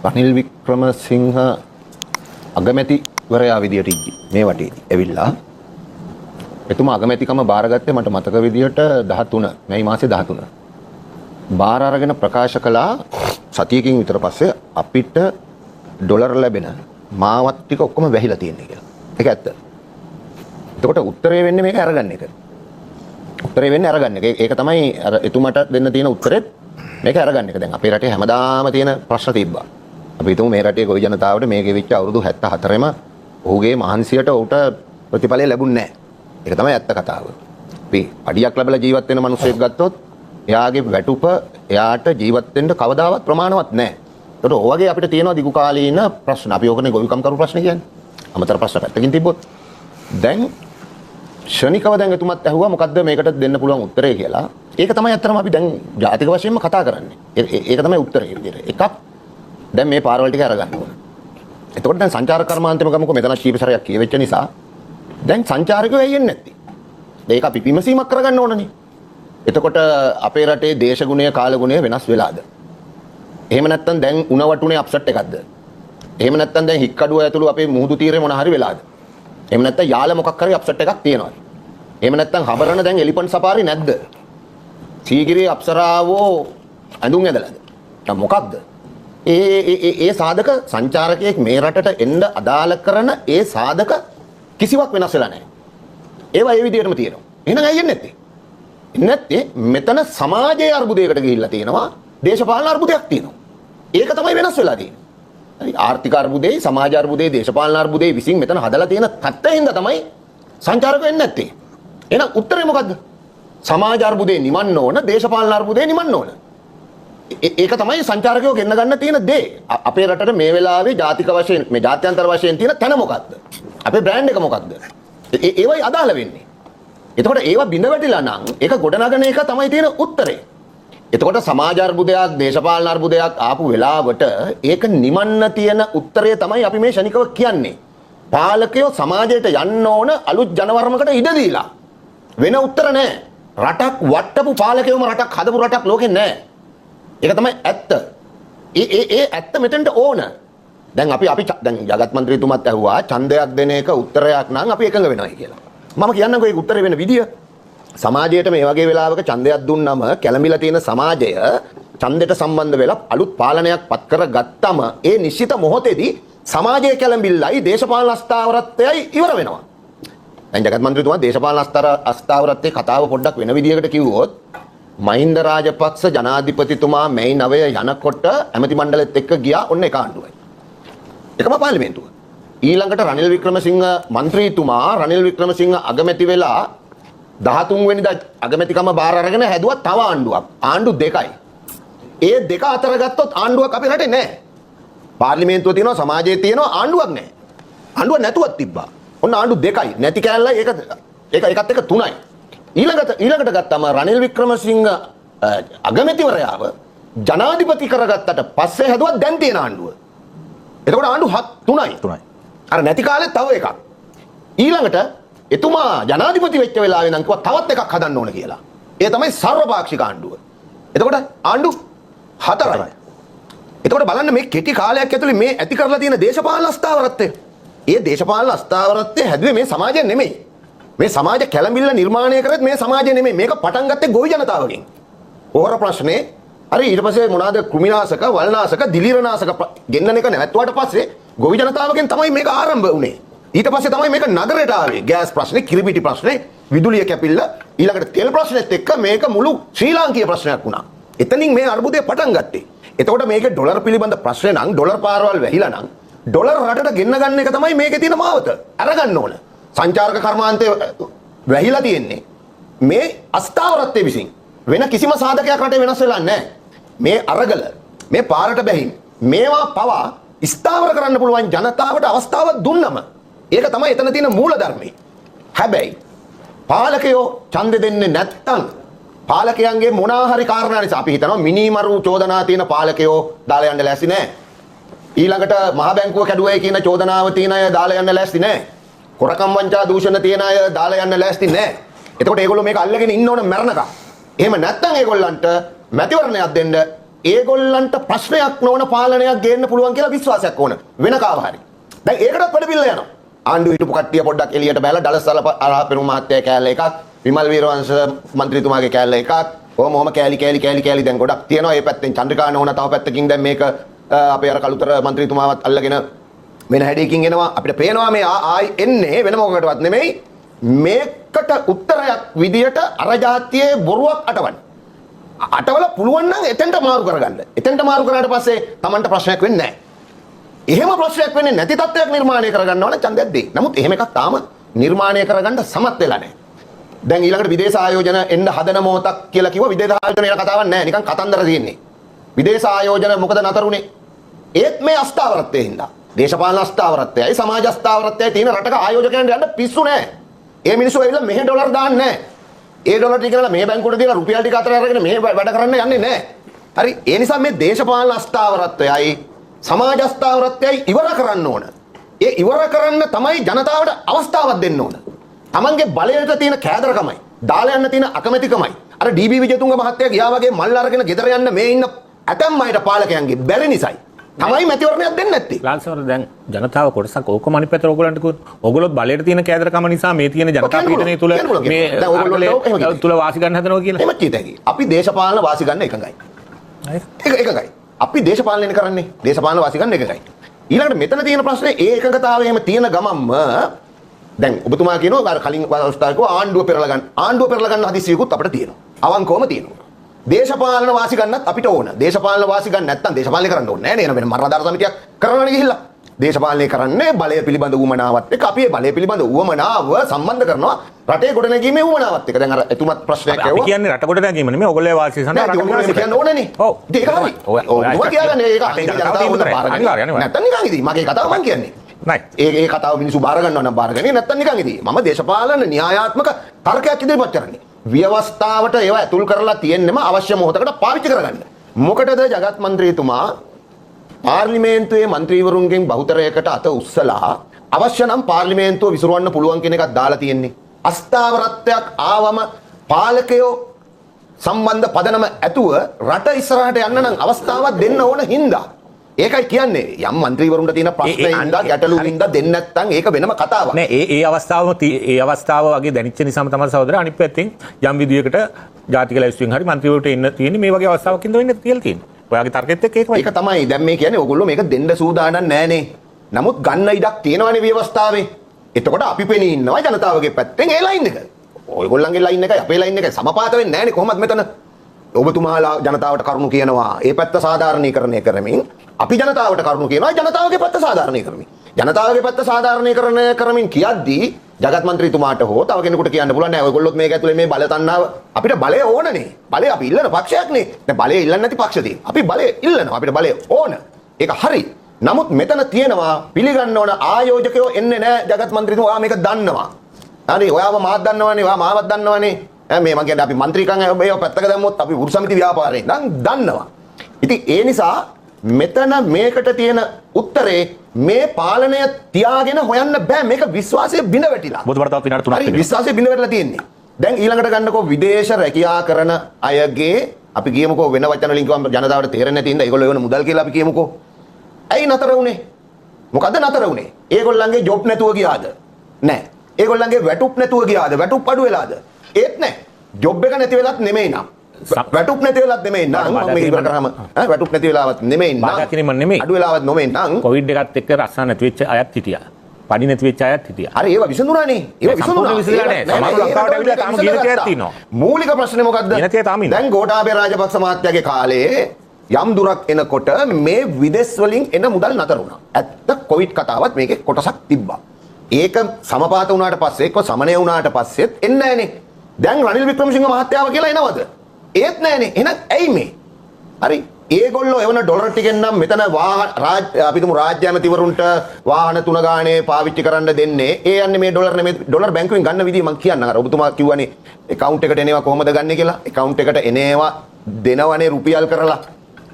රනිල් වික්‍රමසිංහ අගමැතිවරයා විදියට ඉද්දි මේ වටේදී ඇවිල්ලා එතුමා අගමැතිකම බාරගත්තේ මට මතක විදියට 13 මැයි මාසේ 13 බාර අරගෙන ප්‍රකාශ කළා සතියකින් විතර පස්සේ අපිට ඩොලර් ලැබෙන මාවත් ටික ඔක්කොම වැහිලා තියෙනවා කියලා. ඒක ඇත්ත. එතකොට උත්තරේ වෙන්නේ මේක අරගන්න එක. උත්තරේ වෙන්නේ අරගන්න එක. ඒක තමයි අර එතුමාට දෙන්න තියෙන උත්තරෙත් මේක අරගන්න එක. දැන් අපේ රටේ හැමදාම තියෙන ප්‍රශ්න තිබ්බා. අපි හිතමු මේ රටේ ගොවි ජනතාවට මේ ගෙවිච්ච අවුරුදු 74ම ඔහුගේ මහන්සියට උට ප්‍රතිඵලය ලැබුණේ නැහැ. ඒක තමයි ඇත්ත කතාව. අපි අඩියක් ලැබලා ජීවත් වෙන මිනිස්සෙක් ගත්තොත් එයාගේ වැටුප එයාට ජීවත් වෙන්න කවදාවත් ප්‍රමාණවත් නැහැ. ඒකට ඔය වගේ අපිට තියෙනවා දිගු කාලීන ප්‍රශ්න. අපි ඕකනේ ගොවිකම් කරු ප්‍රශ්න කියන්නේ. අමතර ප්‍රශ්න පැත්තකින් තිබ්බොත් දැන් ශනිකව දැන් එතුමත් ඇහුවා මොකද්ද මේකට දෙන්න පුළුවන් උත්තරේ කියලා. ඒක තමයි අත්‍තරම අපි දැන් ජාතික වශයෙන්ම කතා කරන්නේ. ඒක තමයි උත්තරේ විදිහට. එකක් දැන් මේ පාරවල් ටික අරගන්න ඕන. එතකොට දැන් සංචාරක කර්මාන්තෙම ගමුකෝ මෙතන කීප සැරයක් කියවෙච්ච නිසා දැන් සංචාරකයෝ ඇයින්නේ නැත්තේ? ඒක අපි විමසීමක් කරගන්න ඕනනේ. එතකොට අපේ රටේ දේශගුණය කාලගුණය වෙනස් වෙලාද? එහෙම නැත්නම් දැන් උණ වටුනේ අප්සෙට් එකක්ද? එහෙම නැත්නම් දැන් හික්කඩුව ඇතුළු අපේ මුහුදු තීරේ මොන හරි වෙලාද? එහෙම නැත්නම් යාල මොකක් හරි අප්සෙට් එකක් තියෙනවද? එහෙම නැත්නම් හබරන දැන් එලිෆන්ට් සෆාරි නැද්ද? සීගිරියේ අප්සරාවෝ ඇඳුම් ඇදලාද? දැන් මොකක්ද? ඒ සාධක සංචාරකයෙක් මේ රටට එන්න අදාළ කරන ඒ සාධක කිසිවක් වෙනස් වෙලා නැහැ. ඒවා ඒ විදිහටම තියෙනවා. එහෙනම් ඇයි එන්නේ නැත්තේ? නැත්තේ මෙතන සමාජයේ අර්බුදයකට ගිහිල්ලා තියෙනවා. දේශපාලන අර්බුදයක් තියෙනවා. ඒක තමයි වෙනස් වෙලා තියෙන්නේ. හරි ආර්ථික අර්බුදේ, සමාජ අර්බුදේ, දේශපාලන අර්බුදේ විසින් මෙතන හදලා තියෙන තත්ත්වයෙන් තමයි සංචාරකයෝ එන්නේ නැත්තේ. එහෙනම් උත්තරේ මොකද්ද? සමාජ අර්බුදේ නිමන්න ඕන, දේශපාලන අර්බුදේ නිමන්න ඕන. ඒක තමයි සංචාරකයෝ ගෙන්න ගන්න තියෙන දේ. අපේ රටට මේ වෙලාවේ ජාතික වශයෙන් මේ ජාත්‍යන්තර වශයෙන් තියෙන තැන මොකද්ද? අපේ බ්‍රෑන්ඩ් එක මොකක්ද? ඒවයි අදාළ වෙන්නේ. එතකොට ඒවා බිඳ වැටිලා නම් ඒක ගොඩනගන එක තමයි තියෙන උත්තරේ. එතකොට සමාජ අර්බුදයක්, දේශපාලන අර්බුදයක් ආපු වෙලාවට ඒක නිමන්න තියෙන උත්තරය තමයි අපි මේ ශනිකව කියන්නේ. පාලකයෝ සමාජයට යන්න ඕන අලුත් ජනවර්මකට ඉඩ දීලා. වෙන උත්තර නැහැ. රටක් වට්ටපු පාලකයෝම රටක් හදපු රටක් ලෝකේ නැහැ. ඒක තමයි ඇත්ත. ඒ ඇත්ත මෙතෙන්ට ඕන. දැන් අපි දැන් ජගත් මන්ත්‍රීතුමත් ඇහුවා ඡන්දයක් දෙන එක උත්තරයක් නම් අපි එකඟ වෙනවයි කියලා. මම කියන්නම්කෝ ඒක උත්තරේ වෙන විදිය. සමාජයට මේ වගේ වෙලාවක ඡන්දයක් දුන්නම කැළඹිලා තියෙන සමාජය ඡන්දයට සම්බන්ධ වෙලා අලුත් පාලනයක් පත් කරගත්තම ඒ නිශ්චිත මොහොතේදී සමාජයේ කැළඹිල්ලයි දේශපාලන අස්ථාවරත්වයයි ඉවර වෙනවා. දැන් ජගත් මන්ත්‍රීතුමා දේශපාලන අස්ථාවරත්වයේ කතාව පොඩ්ඩක් වෙන විදියකට කිව්වොත් මහින්ද රාජපක්ෂ ජනාධිපතිතුමා මැයි 9 යනකොට ඇමති මණ්ඩලෙත් එක්ක ගියා ඔන්න එක ආණ්ඩුවයි. එකම පාර්ලිමේන්තුව. ඊළඟට රනිල් වික්‍රමසිංහ මන්ත්‍රීතුමා රනිල් වික්‍රමසිංහ අගමැති වෙලා 13 වෙනිදා අගමැතිකම බාර අරගෙන හැදුවා තව ආණ්ඩුවක්. ආණ්ඩු දෙකයි. ඒ දෙක අතර ගත්තොත් ආණ්ඩුවක් අපේ රටේ නැහැ. පාර්ලිමේන්තුව තියෙනවා, සමාජයේ තියෙනවා, ආණ්ඩුවක් නැහැ. ආණ්ඩුවක් නැතුවක් තිබ්බා. ඔන්න ආණ්ඩු දෙකයි. නැති කෑල්ලයි ඒකත් එක තුනයි. ඊළඟට ගත්තම රනිල් වික්‍රමසිංහ අගමැතිවරයාව ජනාධිපති කරගත්තට පස්සේ හැදුවා දැන් තියෙන ආණ්ඩුව. එතකොට ආණ්ඩු තුනයි. අර නැති කාලේ තව එකක්. ඊළඟට එතුමා ජනාධිපති වෙච්ච වෙලාවේ නම් කිව්වා තවත් එකක් හදන්න ඕන කියලා. ඒ තමයි සර්වපාක්ෂික ආණ්ඩුව. එතකොට ආණ්ඩු 4යි. එතකොට බලන්න මේ කෙටි කාලයක් ඇතුලේ මේ ඇති කරලා තියෙන දේශපාලන අස්ථාවරත්වය. ඒ දේශපාලන අස්ථාවරත්වය හැදුවේ මේ සමාජය නෙමෙයි. මේ සමාජ කැළඹිල්ල නිර්මාණය කරත් මේ සමාජය නෙමෙයි. මේක පටන් ගත්තේ ගොවි ජනතාවගෙන්. ඕර ප්‍රශ්නේ හරි ඊට පස්සේ මොනවාද කෘමිනාශක, වල්නාශක, දිලීරනාශක ගෙන්නන එක නැවැත්තුවාට පස්සේ ගොවි ජනතාවගෙන් තමයි මේක ආරම්භ වුනේ. ඊට පස්සේ තමයි මේක නගරයට ආවේ. ගෑස් ප්‍රශ්නේ, කිරිපිටි ප්‍රශ්නේ, විදුලිය කැපිල්ල, ඊළඟට තෙල් ප්‍රශ්නෙත් එක්ක මේක මුළු ශ්‍රී ලාංකීය ප්‍රශ්නයක් වුණා. එතනින් මේ අර්බුදය පටන් ගත්තේ. එතකොට මේකේ ඩොලර් පිළිබඳ ප්‍රශ්නේ නම් ඩොලර් පාරවල් වැහිලා නම් ඩොලර් රටට ගෙන්න ගන්න එක තමයි මේකේ තියෙන මාවත. අරගන්න ඕන. සංචාරක කර්මාන්තය වැහිලා තියෙන්නේ මේ අස්ථාවරත්වය විසින්. වෙන කිසිම සාධකයක් රටේ වෙනස් වෙලා නැහැ. මේ අරගල, මේ පාරට බැහිම්, මේවා පවා ස්ථාවර කරන්න පුළුවන් ජනතාවට අවස්ථාවක් දුන්නම ඒක තමයි එතන තියෙන මූල ධර්මය. හැබැයි පාලකයෝ ඡන්දෙ දෙන්නේ නැත්තම් පාලකයන්ගේ මොනවා හරි කාරණා නිසා අපි හිතනවා මිනිමරු චෝදනා තියෙන පාලකයෝ දාලා යන්න ලෑස්ති නැහැ. ඊළඟට මහ බැංකුව කැඩුවයි කියන චෝදනාව තියෙන අය දාලා යන්න ලෑස්ති නැහැ. කොරකම් වංචා දූෂණ තියෙන අය දාලා යන්න ලෑස්ති නැහැ. එතකොට ඒගොල්ලෝ මේක අල්ලගෙන ඉන්න ඕන මැරණකම්. එහෙම නැත්තම් ඒගොල්ලන්ට මැතිවරණයක් දෙන්න ඒගොල්ලන්ට ප්‍රශ්නයක් නොවන පාලනයක් ගේන්න පුළුවන් කියලා විශ්වාසයක් ඕන වෙන කාව හරි. දැන් ඒකටත් පොඩිපිල්ල යනවා. ආණ්ඩුව හිටපු කට්ටිය පොඩ්ඩක් එළියට බැලලා ඩලස්සල අරහපෙරුම මහත්තයා කෑල්ල එකක්, විමල් වීරවංශ මන්ත්‍රීතුමාගේ කෑල්ල එකක්, ඔහොම කෑලි දැන් ගොඩක් තියෙනවා. ඒ පැත්තෙන් චන්ද්‍රිකා නෝනා තව පැත්තකින් දැන් මේක අපේ අර කලුතර මන්ත්‍රීතුමාවත් අල්ලගෙන වෙන හැඩයකින් එනවා. අපිට පේනවා මේ ආයි එන්නේ වෙන මොකකටවත් නෙමෙයි මේකට උත්තරයක් විදියට අර જાතියේ බොරුවක් අටවන්න. අටවල පුළුවන් නම් එතෙන්ට මාරු කරගන්න. එතෙන්ට මාරු කරාට පස්සේ Tamanට ප්‍රශ්නයක් වෙන්නේ නැහැ. එහෙම ප්‍රශ්නයක් වෙන්නේ නැති තත්ත්වයක් නිර්මාණය කරගන්න ඕන ඡන්දයක් දෙයි. නමුත් එහෙම එකක් තාම නිර්මාණය කරගන්න සමත් වෙලා නැහැ. දැන් ඊළඟට විදේශ ආයෝජන එන්න හදන මොහොතක් කියලා කිව්ව විදේශ ආයෝජන යන කතාවක් නැහැ. නිකන් කතන්දර තියෙන්නේ. විදේශ ආයෝජන මොකද නතරුනේ? ඒත් මේ අස්ථාවරත්වයේ හින්දා. දේශපාලන අස්ථාවරත්වයයි සමාජ අස්ථාවරත්වයයි තියෙන රටක ආයෝජකයන්ට යන්න පිස්සු නැහැ. ඒ මිනිස්සු ඇවිල්ලා මෙහෙ ඩොලර් දාන්නේ නැහැ. ඒ ඩොලර් ටික කරලා මේ බැංකුවට දීලා රුපියල් ටික අතර අරගෙන මේ වැඩ කරන්න යන්නේ නැහැ. හරි. ඒ නිසා මේ දේශපාලන අස්ථාවරත්වයයි සමාජ අස්ථාවරත්වයයි ඉවර කරන්න ඕන. ඒ ඉවර කරන්න තමයි ජනතාවට අවස්ථාවක් දෙන්න ඕන. Tamange බලයට තියෙන කෑදරකමයි, දාලා යන්න තියෙන අකමැතිකමයි. අර ඩී.බී. විජේතුංග මහත්තයා ගියා වගේ මල් අරගෙන ගෙදර යන්න මේ ඉන්න ඇතම් අයට පාලකයන්ගේ බැරි නිසායි. තමයි මැතිවරණයක් දෙන්නේ නැත්තේ. ලාල්සවර දැන් ජනතාව කොටසක් ඕකම අනිත් පැත්තට ඕගොල්ලන්ට කිව්වොත් ඕගොල්ලොත් බලයට තියෙන කෑදරකම නිසා මේ තියෙන ජනතා පීඩනය තුල මේ ඕගොල්ලෝ තුල වාසි ගන්න හදනවා කියලා. එහෙම කියත හැකි. අපි දේශපාලන වාසි ගන්න එකඟයි. එකඟයි. අපි දේශපාලනය කරන්නේ දේශපාලන වාසි ගන්න එකඟයි. ඊළඟට මෙතන තියෙන ප්‍රශ්නේ ඒ එකඟතාවය එහෙම තියෙන ගමන්ම දැන් ඔබතුමා කියනවා අර කලින් අවස්ථාවක ආණ්ඩුව පෙරලා ගන්න හදිසියකුත් අපිට තියෙනවා. අවංකවම තියෙනවා. දේශපාලන වාසි ගන්නත් අපිට ඕන. දේශපාලන වාසි ගන්න නැත්නම් දේශපාලනය කරන්න ඕනේ නැහැ නේද? වෙන මරණාධාර සමිතියක් කරනවනේ ගිහිල්ලා. දේශපාලනය කරන්නේ බලය පිළිබඳ උවමනාවත් එක්ක අපි බලය පිළිබඳ උවමනාව සම්බන්ධ කරනවා රටේ ගොඩනැගීමේ උවමනාවත් එක්ක. දැන් අර එතුමත් ප්‍රශ්නයක් ඇහුවා. අපි කියන්නේ රට ගොඩනැගීම නෙමෙයි ඔයගොල්ලෝ වාසි සඳහා රට ගොඩනැගීම කියන්න ඕනේනේ. ඔව්. ඒක හරි. ඔය කියන්නේ ඒක අනිවාර්යයෙන්ම නැත්නම් නිකන් ඉතින් මගේ කතාව මම කියන්නේ. ඒ කතාව මිනිස්සු බාර ගන්නවා නම් බාරගන්නේ නැත්නම් නිකන් ඉතින් මම දේශපාලන න්‍යායාත්මක තර්කයක් ඉදිරිපත් කරන්නේ. ව්‍යවස්ථාවට ඒවා ඇතුල් කරලා තියෙන්නම අවශ්‍ය මොහොතකට පාවිච්චි කරගන්න. මොකටද ජගත් මන්ත්‍රීතුමා පාර්ලිමේන්තුවේ මන්ත්‍රීවරුන්ගෙන් බහුතරයකට අත උස්සලා අවශ්‍ය නම් පාර්ලිමේන්තුව විසිරවන්න පුළුවන් කියන එකක් දාලා තියෙන්නේ. අස්ථාවරත්වයක් ආවම පාලකයෝ සම්බන්ධ පදනම ඇතුව රට ඉස්සරහට යන්න නම් අවස්ථාවක් දෙන්න ඕන හින්දා. ඒකයි කියන්නේ යම් මන්ත්‍රීවරුන්ට තියෙන ප්‍රශ්න හින්දා ගැටලු හින්දා දෙන්නේ නැත්නම් ඒක වෙනම කතාවක්. නෑ ඒ අවස්ථාව වගේ දැනෙච්ච නිසාම තමයි සහෝදර අනිත් පැත්තෙන් යම් විදියකට ජාතික ලැයිස්තුවෙන් හරි මන්ත්‍රීවරුන්ට එන්න තියෙන්නේ මේ වගේ අවස්ථාවක් හින්දා වෙන්නේ කියලා තියෙනවා. ඔයාගේ තර්කෙත් එක්ක ඒකමයි. ඒක තමයි දැන් මේ කියන්නේ ඕගොල්ලෝ මේක දෙන්න සූදානම් නෑනේ. නමුත් ගන්න ඉඩක් තියෙනවනේ ව්‍යවස්ථාවේ. එතකොට අපි පෙනී ඉන්නවා ජනතාවගේ පැත්තෙන් ඒ ලයින් එක. ඔයගොල්ලන්ගේ ලයින් එකයි අපේ ලයින් එකයි සමපාත වෙන්නේ නෑනේ කොහොමද මෙතන. ඔබතුමාලා ජනතාවට කරුණු කියනවා ඒ පැත්ත සාධාරණීකරණය කරමින් අපි ජනතාවට කරුණු කියනවා ජනතාවගේ පැත්ත සාධාරණීකරණය කරමින්. ජනතාවගේ පැත්ත සාධාරණීකරණය කරමින් කියද්දී ජගත් මන්ත්‍රීතුමාට හෝ තව කෙනෙකුට කියන්න පුළුවන් නෑ ඔයගොල්ලොත් මේක ඇතුලේ මේ බල තණ්හාව අපිට බලය ඕනනේ. බලය අපි ඉල්ලන පක්ෂයක්නේ. දැන් බලය ඉල්ලන්නේ නැති පක්ෂ තියෙනවා. අපි බලය ඉල්ලනවා. අපිට බලය ඕන. ඒක හරි. නමුත් මෙතන තියෙනවා පිළිගන්න ඕන ආයෝජකයෝ එන්නේ නෑ ජගත් මන්ත්‍රීතුමා ඔයා මේක දන්නවා. හරි ඔයාව මාත් දන්නවනේ ඔයා මාවත් දන්නවනේ. මේ මම කියන්නේ අපි මන්ත්‍රීකම් මේව පැත්තක දැම්මොත් අපි වෘත්ති සමිති ව්‍යාපාරේ නම් දන්නවා. ඉතින් ඒ නිසා මෙතන මේකට තියෙන උත්තරේ මේ පාලනය තියාගෙන හොයන්න බෑ. මේක විශ්වාසයේ බිඳ වැටිලා. බුදු වර්තාවත් විනාඩි 3ක් හරි විශ්වාසයේ බිඳ වැටලා තියෙන්නේ. දැන් ඊළඟට ගන්නකො විදේශ රැකියා කරන අයගේ අපි කියමුකෝ වෙන වචන වලින් කිව්වම ජනතාවට තේරෙන්නේ නැති ඉඳ ඒගොල්ලෝ වෙන මුදල් කියලා අපි කියමුකෝ. ඇයි නතර වුනේ? මොකද්ද නතර වුනේ? ඒගොල්ලන්ගේ ජොබ් නැතුව ගියාද? නෑ. ඒගොල්ලන්ගේ වැටුප් නැතුව ගියාද? වැටුප් අඩු වෙලාද? ඒත් නෑ. ජොබ් එක නැති වෙලත් නෙමෙයි නම්. වැටුප් නැති වෙලත් නෙමෙයි නම් මම මේක ඉවර කරාම වැටුප් නැති වෙලාවත් නෙමෙයි නම් අඩු වෙලාවත් නෙමෙයි නම් කොවිඩ් එකත් එක්ක රස්සාව නැති වෙච්ච අයත් හිටියා. පඩි නැති වෙච්ච අයත් හිටියා. හරි ඒවා විසඳුණානේ. ඒවා විසඳුණා. සමහර ලංකාවට ඇවිල්ලා තාම ගින තියක් තියෙනවා. මූලික ප්‍රශ්නේ මොකද්ද? දැන් ගෝඨාභය රාජපක්ෂ මහත්තයාගේ කාලේ යම් දුරක් එනකොට මේ විදේශ වලින් එන මුදල් නතර වුණා. ඇත්ත කොවිඩ් කතාවත් මේකේ කොටසක් තිබ්බා. ඒක සමපාත වුණාට පස්සේ එක්ක සමනය වුණාට පස්සෙත් එන්නේ නැහනේ. දැන් රනිල් වික්‍රමසිංහ මහත්තයාව කියලා එනවද? ඒත් නැහනේ. එහෙනම් ඇයි මේ? හරි. ඒගොල්ලෝ එවන ඩොලර් ටිකෙන් නම් මෙතන අපි තුමු රාජ්‍ය ඇමතිවරුන්ට වාහන 3 ගානේ පාවිච්චි කරන්න දෙන්නේ. ඒ යන්නේ මේ ඩොලර් නෙමෙයි. ඩොලර් බැංකුවෙන් ගන්න විදිහ මම කියන්නම්. අර ඔබතුමා කිව්වනේ account එකට එනවා කොහොමද ගන්නෙ කියලා. account එකට එනවා දෙනවනේ රුපියල් කරලා.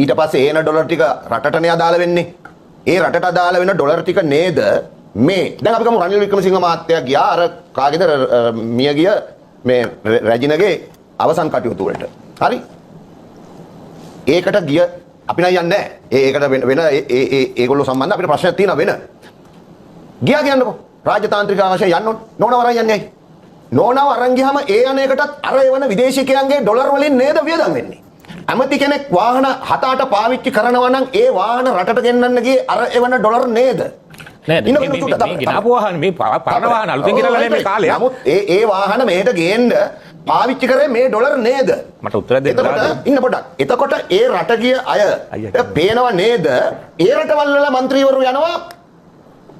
ඊට පස්සේ එන ඩොලර් ටික රටටනේ අදාළ වෙන්නේ. ඒ රටට අදාළ වෙන ඩොලර් ටික නේද මේ දැන් අපි ගමු රනිල් වික්‍රමසිංහ මහත්තයා ගියා අර කාගේද මියගිය මේ රැජිනගේ අවසන් කටයුතු වලට. හරි. ඒකට ගිය අපි නම් යන්නේ නැහැ. ඒකට වෙන ඒගොල්ලෝ සම්බන්ධ අපිට ප්‍රශ්නයක් තියෙනවා වෙන. ගියා කියන්නකෝ. රාජතාන්ත්‍රික අවශ්‍ය යන්න ඕන. නෝනව අරන් යන්නේ ඇයි? නෝනව අරන් ගියාම ඒ අනේකටත් අර එවන විදේශිකයන්ගේ ඩොලර් වලින් නේද වියදම් වෙන්නේ. ඇමති කෙනෙක් වාහන 7-8 පාවිච්චි කරනවා නම් ඒ වාහන රටට ගෙන්නන්න ගියේ අර එවන ඩොලර් නේද? නෑ මේ ගෙනාපු වාහන මේ පරණ වාහන අලුතෙන් ගෙනල්ලා නේ මේ කාලේ. නමුත් ඒ වාහන මෙහෙට ගේන්න පාවිච්චි කරේ මේ ඩොලර් නේද? මට උත්තර දෙන්න ඉන්න පොඩක්. එතකොට ඒ රට ගිය අය පේනව නේද? ඒ රටවල් වල മന്ത്രിවරු යනවා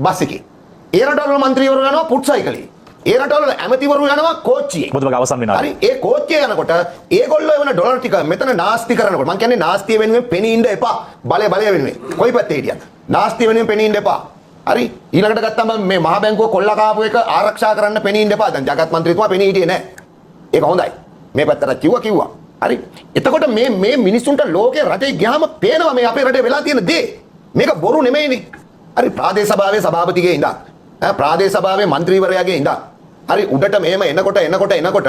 බස් එකේ. ඒ රටවල් වල മന്ത്രിවරු යනවා පුට් සයිකලේ. ඒ රටවල් වල ඇමතිවරු යනවා කෝච්චියේ. ඔබතුමාගේ අවසන් වෙනවා. හරි ඒ කෝච්චිය යනකොට ඒගොල්ලෝ එවන ඩොලර් ටික මෙතන නාස්ති කරනකොට මම කියන්නේ නාස්තිය වෙනුවෙන් පෙනී ඉන්න එපා. බලය වෙනුවෙන්. කොයි පැත්තේ හිටියත්. නාස්තිය වෙනුවෙන් පෙනී ඉන්න එපා. හරි ඊළඟට ගත්තම මේ මහ බැංකුව කොල්ලා කාපු එක ආරක්ෂා කරන්න පෙනී ඉන්න එපා. දැන් ජගත් මන්ත්‍රීතුමා පෙනී හිටියේ නැහැ. ඒක හොඳයි. මේ පැත්තට කිව්වා. හරි. එතකොට මේ මිනිස්සුන්ට ලෝකේ රටේ ගියාම පේනවා මේ අපේ රටේ වෙලා තියෙන දේ. මේක බොරු නෙමෙයිනේ. හරි ප්‍රාදේශ සභාවේ සභාපතිගේ ඉඳන් ප්‍රාදේශ සභාවේ മന്ത്രിවරයාගේ ඉඳන් හරි උඩට මෙහෙම එනකොට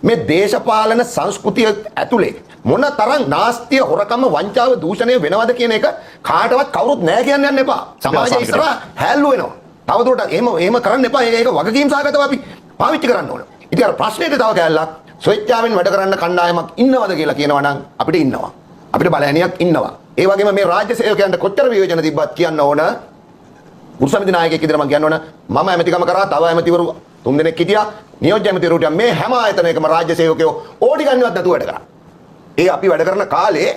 මේ දේශපාලන සංස්කෘතිය ඇතුලේ මොන තරම් නාස්තිය හොරකම වංචාව දූෂණය වෙනවද කියන එක කාටවත් කවුරුත් නැහැ කියන්න යන්න එපා. සමාජය ඉස්සරහ හැල්ලු වෙනවා. තවදුරටත් එහෙම කරන්න එපා. ඒක වගකීම් සහගතව අපි පාවිච්චි කරන්න ඕන. ඉතින් අර ප්‍රශ්නේට තව කැලලක් ස්වේච්ඡාවෙන් වැඩ කරන්න කණ්ඩායමක් ඉන්නවද කියලා කියනවා නම් අපිට ඉන්නවා. අපිට බලහැනියක් ඉන්නවා. ඒ වගේම මේ රාජ්‍ය සේවකයන්ට කොච්චර වියෝජන තිබ්බත් කියන්න ඕන. ගුරුසමිති නායකයෙක් විදිහට මම කියන්න ඕන මම ඇමතිකම කරා තව ඇමතිවරු 3 දෙනෙක් හිටියා. නියෝජ්‍ය ඇමතිවරුන්ට මේ හැම ආයතනයකම රාජ්‍ය සේවකයෝ ඕටි ගන්නවත් නැතුව වැඩ කරා. ඒ අපි වැඩ කරන කාලේ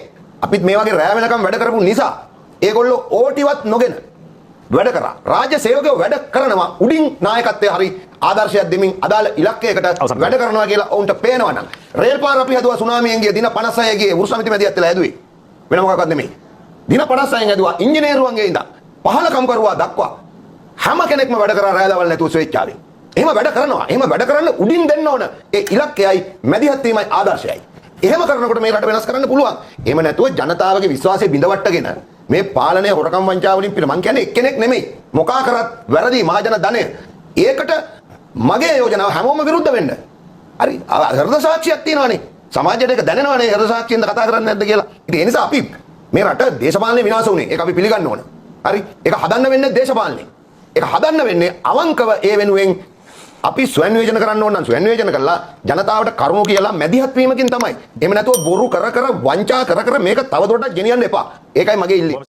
අපිත් මේ වගේ රැ වෙනකම් වැඩ කරපු නිසා ඒගොල්ලෝ ඕටිවත් නොගෙන වැඩ කරා. රාජ්‍ය සේවකයෝ වැඩ කරනවා උඩින් නායකත්වයේ හරි ආදර්ශයක් දෙමින් අදාළ ඉලක්කයකට වැඩ කරනවා කියලා ඔවුන්ට පේනවා නම් රේල් පාර අපි හදුවා සුනාමියෙන් ගිය දින 56 ගියේ වෘෂමිති මැදිහත් වෙලා ඇදුවේ. වෙන මොකක්වත් නෙමෙයි. දින 56න් ඇදුවා ඉංජිනේරුවන්ගේ ඉඳන් පහලකම් කරුවා දක්වා හැම කෙනෙක්ම වැඩ කරා රැය දවල් නැතුව ස්වේච්ඡාවෙන්. එහෙම වැඩ කරනවා. එහෙම වැඩ කරන්න උඩින් දෙන්න ඕන. ඒ ඉලක්කයයි මැදිහත් වීමයි ආදර්ශයයි. එහෙම කරනකොට මේ රට වෙනස් කරන්න පුළුවන්. එහෙම නැතුව ජනතාවගේ විශ්වාසය බිඳවට්ටගෙන මේ පාලනය හොරකම් වංචාව වලින් පිළ මං කියන්නේ එක්කෙනෙක් නෙමෙයි. මොකා කරත් වැරදි මහජන ධනය. ඒකට මගේ යෝජනාව හැමෝම විරුද්ධ වෙන්න. හරි හෘද සාක්ෂියක් තියෙනවානේ. සමාජයට ඒක දැනෙනවානේ හෘද සාක්ෂියෙන්ද කතා කරන්නේ නැද්ද කියලා. ඉතින් ඒ නිසා අපි මේ රට දේශපාලනේ විනාශ වුණේ. ඒක අපි පිළිගන්න ඕන. හරි ඒක හදන්න වෙන්නේ දේශපාලනේ. ඒක හදන්න වෙන්නේ අවංකව ඒ වෙනුවෙන් අපි ස්වයං නියෝජන කරන්න ඕන නම් ස්වයං නියෝජන කළා ජනතාවට කරුණු කියලා මැදිහත් වීමකින් තමයි. එහෙම නැතුව බොරු කර වංචා කර මේක තවදුරටත් ගෙනියන්න එපා. ඒකයි මගේ ඉල්ලීම.